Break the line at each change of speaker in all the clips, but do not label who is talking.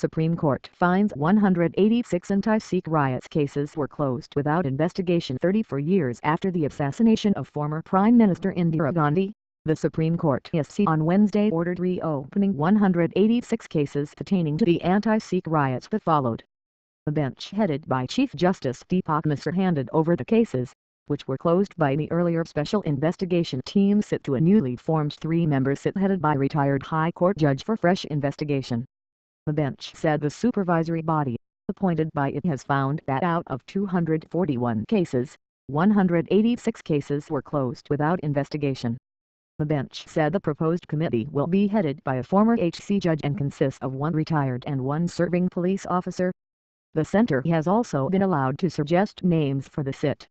Supreme Court finds 186 anti-Sikh riots cases were closed without investigation 34 years after the assassination of former Prime Minister Indira Gandhi. The Supreme Court on Wednesday ordered reopening 186 cases pertaining to the anti-Sikh riots that followed. The bench headed by Chief Justice Deepak Misra handed over the cases, which were closed by the earlier Special Investigation Team SIT, to a newly formed three-member SIT headed by retired High Court judge for fresh investigation. The bench said the supervisory body, appointed by it, has found that out of 241 cases, 186 cases were closed without investigation. The bench said the proposed committee will be headed by a former HC judge and consists of one retired and one serving police officer. The center has also been allowed to suggest names for the SIT.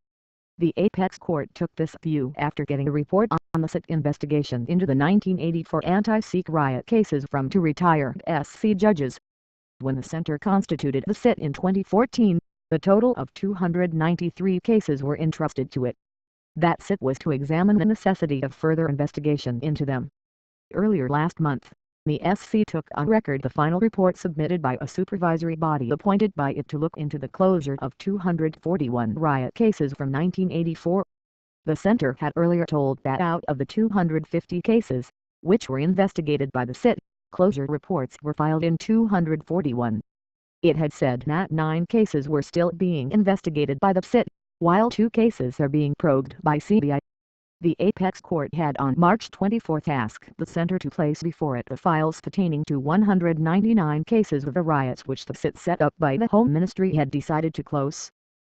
The Apex Court took this view after getting a report on the SIT investigation into the 1984 anti-Sikh riot cases from two retired SC judges. When the center constituted the SIT in 2014, the total of 293 cases were entrusted to it. That SIT was to examine the necessity of further investigation into them. Earlier last month, the SC took on record the final report submitted by a supervisory body appointed by it to look into the closure of 241 riot cases from 1984. The center had earlier told that out of the 250 cases, which were investigated by the SIT, closure reports were filed in 241. It had said that 9 cases were still being investigated by the SIT, while 2 cases are being probed by CBI. The Apex Court had on March 24 asked the center to place before it the files pertaining to 199 cases of the riots which the SIT set up by the Home Ministry had decided to close.